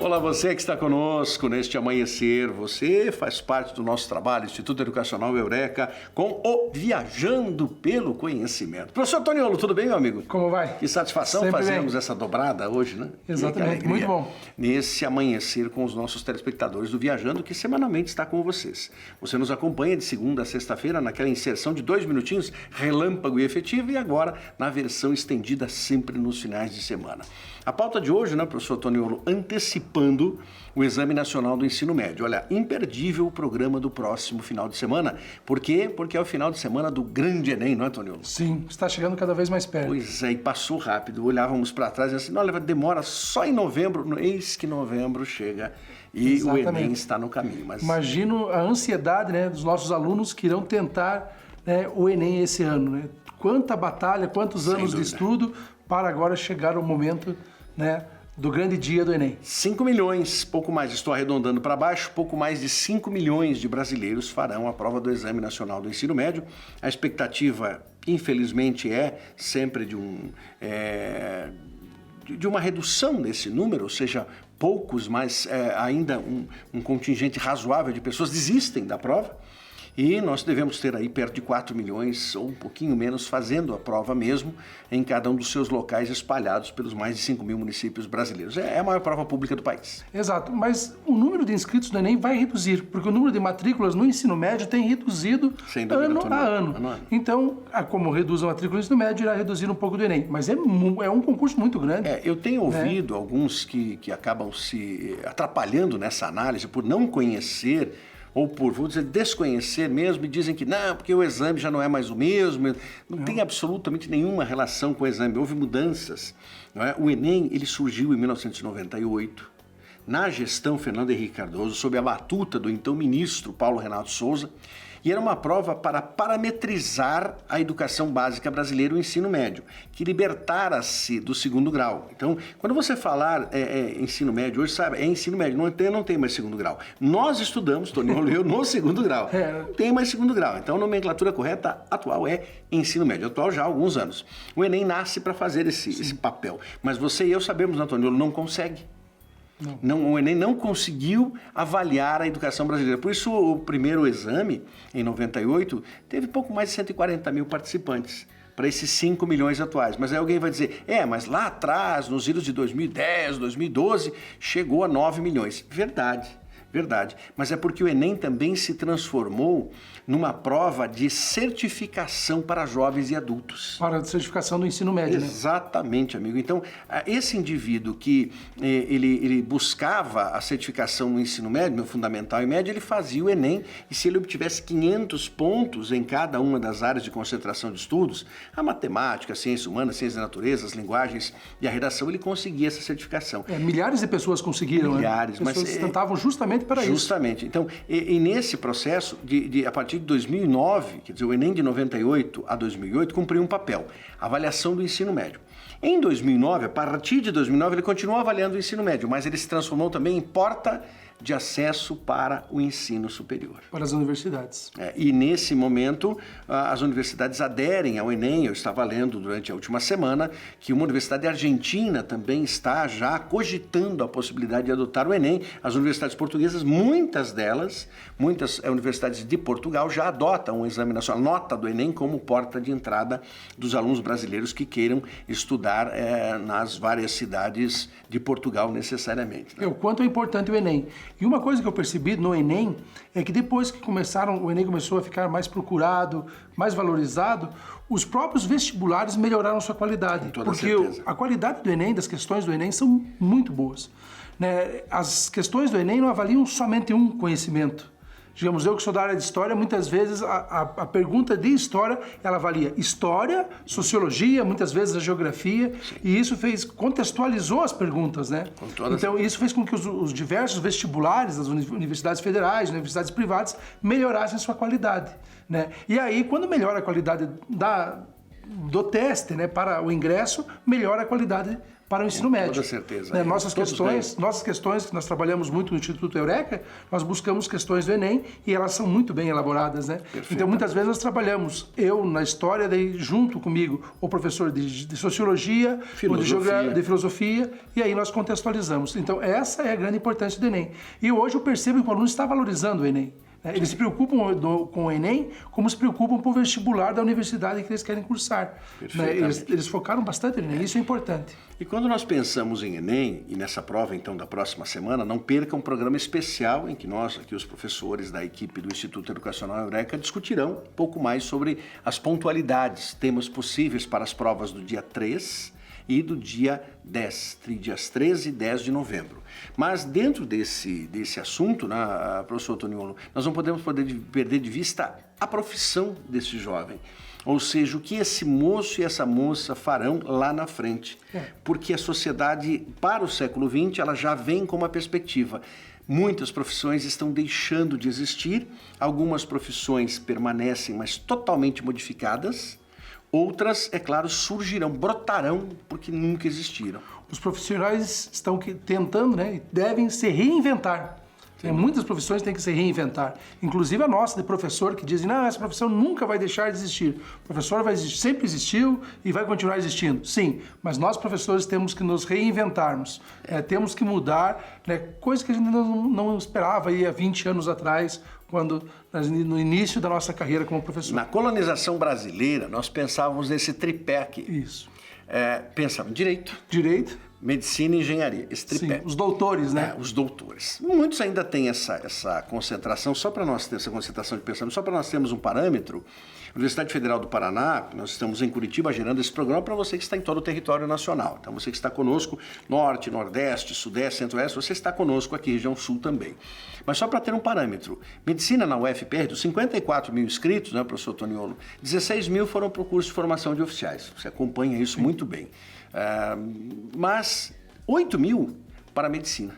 Olá, você que está conosco neste amanhecer. Você faz parte do nosso trabalho, Instituto Educacional Eureka, com o Viajando pelo Conhecimento. Professor Toniolo, tudo bem, meu amigo? Como vai? Que satisfação Sempre fazermos bem. essa dobrada hoje, né? Exatamente, muito bom. Nesse amanhecer com os nossos telespectadores do Viajando, que semanalmente está com vocês. Você nos acompanha de segunda a sexta-feira naquela inserção de 2 minutinhos, relâmpago e efetivo, e agora na versão estendida sempre nos finais de semana. A pauta de hoje, né, professor Toniolo, antecipando o Exame Nacional do Ensino Médio. Olha, imperdível o programa do próximo final de semana. Por quê? Porque é o final de semana do grande Enem, não é, Toniolo? Sim, está chegando cada vez mais perto. Pois é, e passou rápido. Olhávamos para trás e assim, não, demora só em novembro. Eis que novembro chega e Exatamente. O Enem está no caminho. Mas... Imagino a ansiedade, né, dos nossos alunos que irão tentar, né, o Enem esse ano, né? Quanta batalha, quantos anos de estudo para agora chegar o momento, né, do grande dia do Enem. 5 milhões, pouco mais, estou arredondando para baixo, pouco mais de 5 milhões de brasileiros farão a prova do Exame Nacional do Ensino Médio. A expectativa, infelizmente, é sempre de uma redução desse número, ou seja, poucos, mas ainda um contingente razoável de pessoas desistem da prova. E nós devemos ter aí perto de 4 milhões ou um pouquinho menos fazendo a prova mesmo em cada um dos seus locais espalhados pelos mais de 5 mil municípios brasileiros. É a maior prova pública do país. Exato, mas o número de inscritos do Enem vai reduzir, porque o número de matrículas no ensino médio tem reduzido ano a ano. Então, como reduz a matrícula no ensino médio, irá reduzir um pouco do Enem. Mas é um concurso muito grande. Eu tenho ouvido alguns que acabam se atrapalhando nessa análise por não conhecer ou por, vou dizer, desconhecer mesmo, e dizem que não, porque o exame já não é mais o mesmo, não tem absolutamente nenhuma relação com o exame, houve mudanças. Não é? O Enem, ele surgiu em 1998, na gestão Fernando Henrique Cardoso, sob a batuta do então ministro Paulo Renato Souza, e era uma prova para parametrizar a educação básica brasileira, o ensino médio, que libertara-se do segundo grau. Então, quando você falar ensino médio hoje, sabe, é ensino médio, não tem mais segundo grau. Nós estudamos, Toniolo e eu, no segundo grau. Não tem mais segundo grau. Então, a nomenclatura correta atual é ensino médio, atual já há alguns anos. O Enem nasce para fazer esse papel. Mas você e eu sabemos, né, Toniolo, não consegue. Não, o Enem não conseguiu avaliar a educação brasileira. Por isso, o primeiro exame, em 98, teve pouco mais de 140 mil participantes para esses 5 milhões atuais. Mas aí alguém vai dizer, mas lá atrás, nos idos de 2010, 2012, chegou a 9 milhões. Verdade. Mas é porque o Enem também se transformou numa prova de certificação para jovens e adultos. Para a certificação do ensino médio, né? Exatamente, amigo. Então, esse indivíduo que ele buscava a certificação no ensino médio, no fundamental e médio, ele fazia o Enem, e se ele obtivesse 500 pontos em cada uma das áreas de concentração de estudos, a matemática, a ciência humana, a ciência da natureza, as linguagens e a redação, ele conseguia essa certificação. Milhares de pessoas conseguiram, Milhares, né? Pessoas tentavam justamente para isso. Justamente. Então, e nesse processo, a partir de 2009, quer dizer, o Enem de 98 a 2008 cumpriu um papel, avaliação do ensino médio. Em 2009, a partir de 2009, ele continuou avaliando o ensino médio, mas ele se transformou também em porta de acesso para o ensino superior. Para as universidades. E nesse momento, as universidades aderem ao Enem. Eu estava lendo durante a última semana que uma universidade argentina também está já cogitando a possibilidade de adotar o Enem. As universidades portuguesas, muitas universidades de Portugal já adotam o Exame Nacional, nota do Enem como porta de entrada dos alunos brasileiros que queiram estudar nas várias cidades de Portugal necessariamente. Né? O quanto é importante o Enem. E uma coisa que eu percebi no Enem é que depois que o Enem começou a ficar mais procurado, mais valorizado, os próprios vestibulares melhoraram sua qualidade. Porque a qualidade do Enem, das questões do Enem, são muito boas. Né? As questões do Enem não avaliam somente um conhecimento. Digamos, eu que sou da área de história, muitas vezes a pergunta de história, ela avalia história, sociologia, muitas vezes a geografia, e isso contextualizou as perguntas, né? Então, isso fez com que os diversos vestibulares das universidades federais, universidades privadas, melhorassem sua qualidade, né? E aí, quando melhora a qualidade do teste, né, para o ingresso, melhora a qualidade para o ensino médio. Com toda certeza. Né, nossas questões, que nós trabalhamos muito no Instituto Eureka, nós buscamos questões do Enem e elas são muito bem elaboradas, né? Então, muitas vezes nós trabalhamos, eu na história, daí junto comigo o professor de Sociologia, ou de Filosofia, e aí nós contextualizamos. Então, essa é a grande importância do Enem. E hoje eu percebo que o aluno está valorizando o Enem. Eles se preocupam com o Enem como se preocupam com o vestibular da universidade que eles querem cursar. Né? Eles focaram bastante no Enem, isso é importante. E quando nós pensamos em Enem, e nessa prova então da próxima semana, não perca um programa especial em que nós, aqui os professores da equipe do Instituto Educacional Eureka, discutirão um pouco mais sobre as pontualidades, temas possíveis para as provas do dia 3 e do dia 10, dias 13 e 10 de novembro. Mas dentro desse assunto, né, professor Toniolo, nós não podemos perder de vista a profissão desse jovem. Ou seja, o que esse moço e essa moça farão lá na frente. Porque a sociedade, para o século XX, ela já vem com uma perspectiva. Muitas profissões estão deixando de existir, algumas profissões permanecem, mas totalmente modificadas. Outras, é claro, surgirão, brotarão, porque nunca existiram. Os profissionais estão tentando, né, e devem se reinventar. Muitas profissões têm que se reinventar. Inclusive a nossa, de professor, que dizem, não, essa profissão nunca vai deixar de existir. O professor sempre existiu e vai continuar existindo. Sim, mas nós, professores, temos que nos reinventarmos. Temos que mudar, né, coisa que a gente não esperava aí há 20 anos atrás, no início da nossa carreira como professor. Na colonização brasileira, nós pensávamos nesse tripé aqui. Isso. Pensava em direito, medicina e engenharia, esse tripé. Sim, os doutores, né? Os doutores. Muitos ainda têm essa concentração, só para nós ter essa concentração de pensamento, só para nós termos um parâmetro. A Universidade Federal do Paraná, nós estamos em Curitiba gerando esse programa para você que está em todo o território nacional. Então, você que está conosco, Norte, Nordeste, Sudeste, Centro-Oeste, você está conosco aqui, região Sul também. Mas só para ter um parâmetro, medicina na UFPR, dos 54 mil inscritos, né, professor Toniolo, 16 mil foram para o curso de formação de oficiais. Você acompanha isso muito bem. Mas 8 mil para a medicina.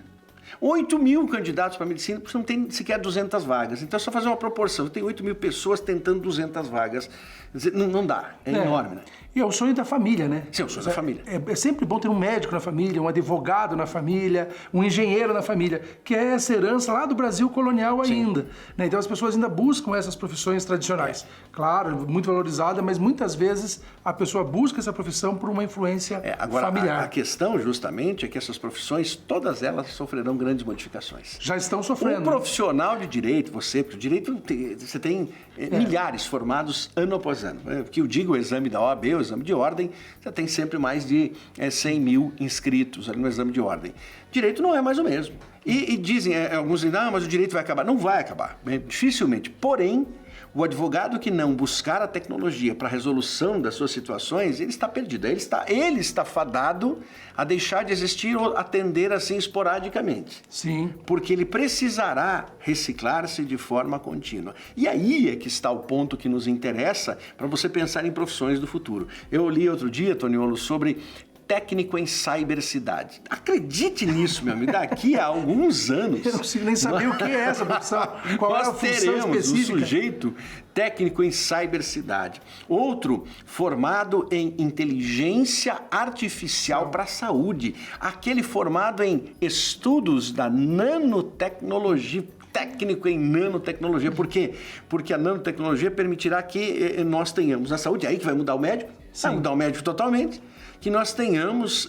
8 mil candidatos para medicina, porque não tem sequer 200 vagas. Então é só fazer uma proporção. Tem 8 mil pessoas tentando 200 vagas. Quer dizer, não dá. É enorme, né? E é o sonho da família, né? Sim, é o sonho da família. É sempre bom ter um médico na família, um advogado na família, um engenheiro na família, que é essa herança lá do Brasil colonial ainda. Né? Então as pessoas ainda buscam essas profissões tradicionais. Claro, muito valorizada, mas muitas vezes a pessoa busca essa profissão por uma influência familiar. A questão justamente é que essas profissões, todas elas sofrerão grandes modificações. Já estão sofrendo. Um profissional de direito, porque o direito, você tem milhares formados ano após ano. Que eu digo, o exame da OAB, o exame de ordem, você tem sempre mais de 100 mil inscritos ali no exame de ordem. Direito não é mais o mesmo. E dizem, alguns dizem, mas o direito vai acabar. Não vai acabar, dificilmente. Porém, o advogado que não buscar a tecnologia para a resolução das suas situações, ele está perdido. Ele está fadado a deixar de existir ou atender assim esporadicamente. Sim. Porque ele precisará reciclar-se de forma contínua. E aí é que está o ponto que nos interessa para você pensar em profissões do futuro. Eu li outro dia, Toniolo, sobre técnico em cibercidade. Acredite nisso, meu amigo. Daqui a alguns anos... Eu não consigo nem saber o que é essa profissão. Qual é a função específica? Um sujeito técnico em cibercidade. Outro formado em inteligência artificial para a saúde. Aquele formado em estudos da nanotecnologia. Técnico em nanotecnologia. Por quê? Porque a nanotecnologia permitirá que nós tenhamos a saúde. É aí que vai mudar o médico. Vai mudar o médico totalmente. Que nós tenhamos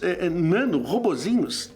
robozinhos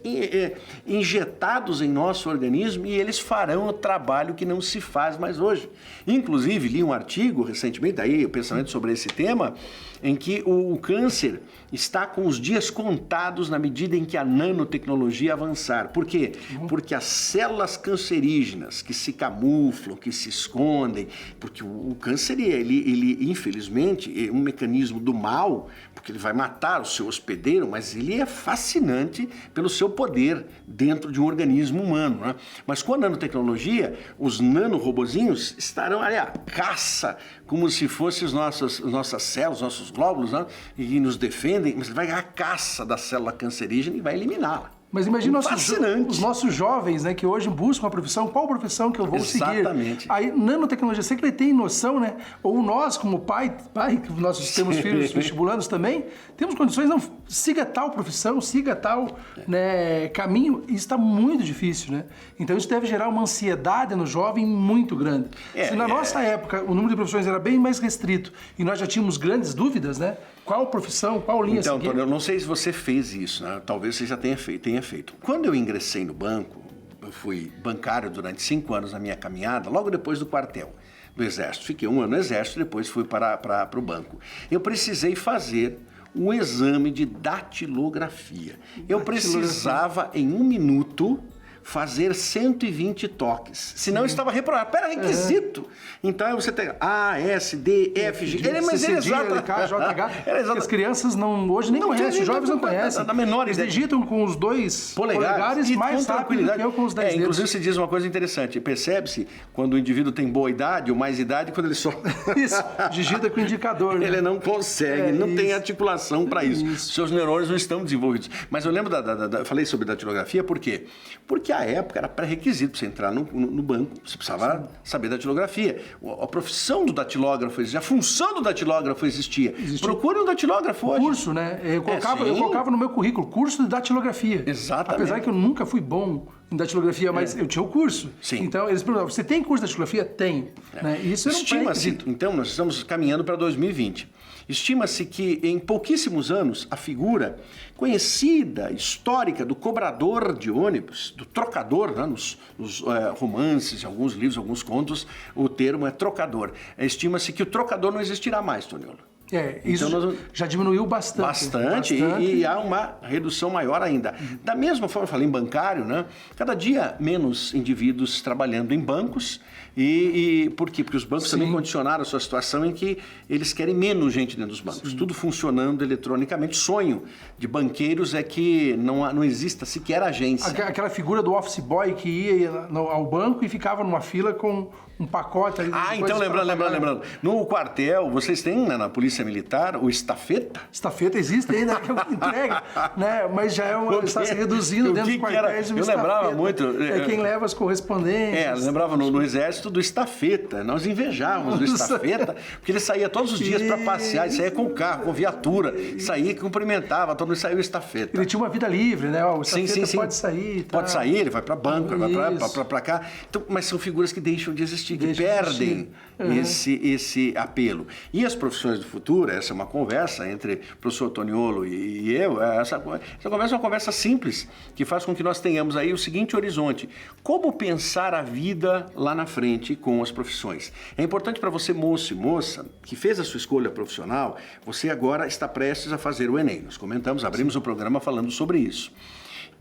injetados em nosso organismo e eles farão o trabalho que não se faz mais hoje. Inclusive, li um artigo recentemente, daí o pensamento sobre esse tema, em que o câncer está com os dias contados na medida em que a nanotecnologia avançar. Por quê? Porque as células cancerígenas que se camuflam, que se escondem, porque o câncer, ele infelizmente, é um mecanismo do mal, porque ele vai matar o seu hospedeiro, mas ele é fascinante pelo seu poder dentro de um organismo humano, né? Mas com a nanotecnologia, os nanorobozinhos estarão ali à caça, como se fossem nossas células, nossos glóbulos, né? E nos defendem, mas ele vai à caça da célula cancerígena e vai eliminá-la. Mas imagina Fascinante. os nossos jovens, né, que hoje buscam a profissão, qual profissão que eu vou seguir? Exatamente. Aí, nanotecnologia, sei que ele tem noção, né? Ou nós, como pai, que nós temos filhos vestibulandos também, temos condições, não, siga tal profissão, siga tal né, caminho, e isso está muito difícil, né? Então isso deve gerar uma ansiedade no jovem muito grande. Se na nossa época o número de profissões era bem mais restrito e nós já tínhamos grandes dúvidas, né? Qual profissão, qual linha seguir? Então, Antônio, eu não sei se você fez isso, né? Talvez você já tenha feito. Quando eu ingressei no banco, eu fui bancário durante 5 anos na minha caminhada, logo depois do quartel do Exército. Fiquei 1 ano no Exército, depois fui para o banco. Eu precisei fazer um exame de datilografia. Eu precisava, em 1 minuto, fazer 120 toques. Senão eu estava reprovado. Era requisito. Então aí você tem A, S, D, F, G. Mas ele é exato. LK, JH. As crianças hoje nem conhecem, os jovens não conhecem. Na menor Eles ideia. digitam com os 2 polegares mais rápido do que eu com os 10 dedos. Inclusive se diz uma coisa interessante. Percebe-se quando o indivíduo tem boa idade ou mais idade, quando ele só... Isso, digita com o indicador. Né? Ele não consegue, não tem articulação para isso. Seus neurônios não estão desenvolvidos. Mas eu lembro falei sobre datilografia, por quê? Porque a época era pré-requisito para você entrar no banco, você precisava saber datilografia. A profissão do datilógrafo existia, a função do datilógrafo existia. Procure um datilógrafo hoje. Curso, né? Eu colocava no meu currículo, curso de datilografia. Exatamente. Apesar que eu nunca fui bom em datilografia, mas eu tinha o curso. Sim. Então, eles perguntavam, você tem curso de datilografia? Tenho. Né? Isso era um Estima-se, então, nós estamos caminhando para 2020. Estima-se que em pouquíssimos anos a figura conhecida, histórica do cobrador de ônibus, do trocador, né, nos romances, alguns livros, alguns contos, o termo é trocador. Estima-se que o trocador não existirá mais, Toniolo. Isso então, já diminuiu bastante. Bastante. E há uma redução maior ainda. Da mesma forma, eu falei em bancário, né? Cada dia menos indivíduos trabalhando em bancos. Por quê? Porque os bancos também condicionaram a sua situação em que eles querem menos gente dentro dos bancos. Tudo funcionando eletronicamente. O sonho de banqueiros é que não exista sequer agência. Aquela figura do office boy que ia ao banco e ficava numa fila com um pacote ali. Então lembrando. No quartel, vocês têm, né, na Polícia Militar, o estafeta? Estafeta existe ainda, que é o que entrega, né? Mas já está se reduzindo dentro dos quartéis. Eu lembrava muito. É quem leva as correspondências. Lembrava no Exército do estafeta. Nós invejávamos o estafeta, porque ele saía todos os dias para passear, ele saía com carro, com viatura, saía, cumprimentava, todo mundo saía o estafeta. Ele tinha uma vida livre, né? O estafeta pode sair. Pode sair, ele vai para banco, ele vai para cá. Então, mas são figuras que deixam de existir, que perdem esse apelo. E as profissões do futuro, essa é uma conversa entre o professor Toniolo e eu, essa conversa é uma conversa simples, que faz com que nós tenhamos aí o seguinte horizonte: como pensar a vida lá na frente com as profissões. É importante para você, moço e moça, que fez a sua escolha profissional, você agora está prestes a fazer o Enem. Nós comentamos, abrimos o programa falando sobre isso.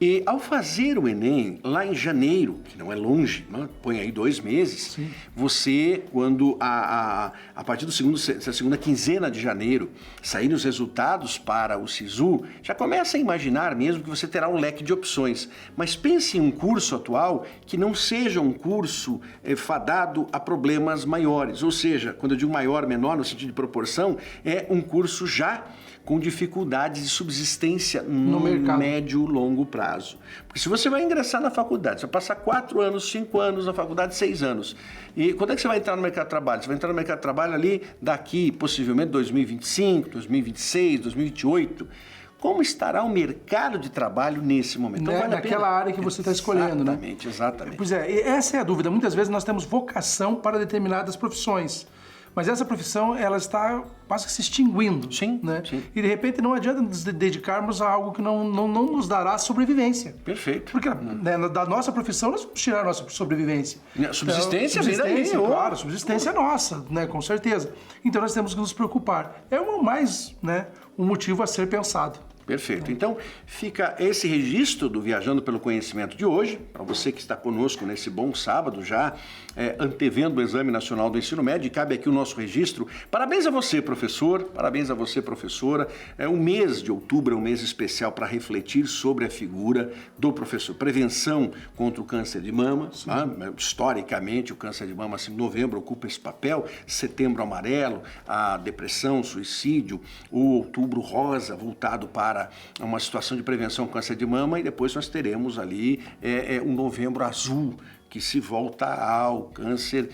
E ao fazer o Enem, lá em janeiro, que não é longe, né? Põe aí 2 meses, você, quando a partir da segunda quinzena de janeiro saírem os resultados para o SISU, já começa a imaginar mesmo que você terá um leque de opções. Mas pense em um curso atual que não seja um curso fadado a problemas maiores. Ou seja, quando eu digo maior, menor, no sentido de proporção, é um curso já com dificuldades de subsistência no médio e longo prazo. Porque se você vai ingressar na faculdade, você vai passar 4 anos, 5 anos na faculdade, 6 anos. E quando é que você vai entrar no mercado de trabalho? Você vai entrar no mercado de trabalho ali daqui, possivelmente, 2025, 2026, 2028. Como estará o mercado de trabalho nesse momento? Então, naquela área que você está escolhendo, né? Exatamente. Pois é, essa é a dúvida. Muitas vezes nós temos vocação para determinadas profissões. Mas essa profissão, ela está quase que se extinguindo. Sim, né? Sim. E de repente não adianta nos dedicarmos a algo que não nos dará sobrevivência. Perfeito. Porque da nossa profissão nós vamos tirar a nossa sobrevivência. Subsistência vem daí. Claro, subsistência é nossa, né? Com certeza. Então nós temos que nos preocupar. É um motivo a ser pensado. Perfeito. Então, fica esse registro do Viajando pelo Conhecimento de hoje, para você que está conosco nesse bom sábado, já antevendo o Exame Nacional do Ensino Médio, e cabe aqui o nosso registro. Parabéns a você, professor, parabéns a você, professora. O mês de outubro é um mês especial para refletir sobre a figura do professor. Prevenção contra o câncer de mama, tá? Historicamente, o câncer de mama, assim, novembro ocupa esse papel, setembro amarelo, a depressão, o suicídio, o outubro rosa, voltado para para uma situação de prevenção do câncer de mama, e depois nós teremos ali um Novembro Azul, que se volta ao câncer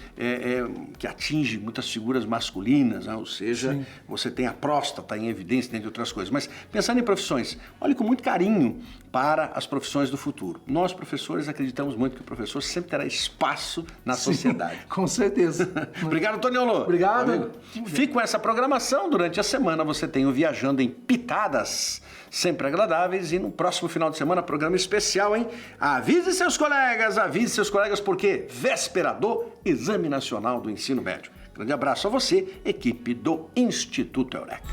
que atinge muitas figuras masculinas, né? Ou seja, sim, você tem a próstata em evidência, dentre outras coisas. Mas pensando em profissões, olhe com muito carinho para as profissões do futuro. Nós, professores, acreditamos muito que o professor sempre terá espaço na sociedade. Com certeza. Obrigado, Toniolo. Obrigado. Fique com essa programação. Durante a semana você tem o Viajando em Pitadas, sempre agradáveis, e no próximo final de semana, programa especial, hein? Avise seus colegas, porque véspera do Exame Nacional do Ensino Médio. Grande abraço a você, equipe do Instituto Eureka.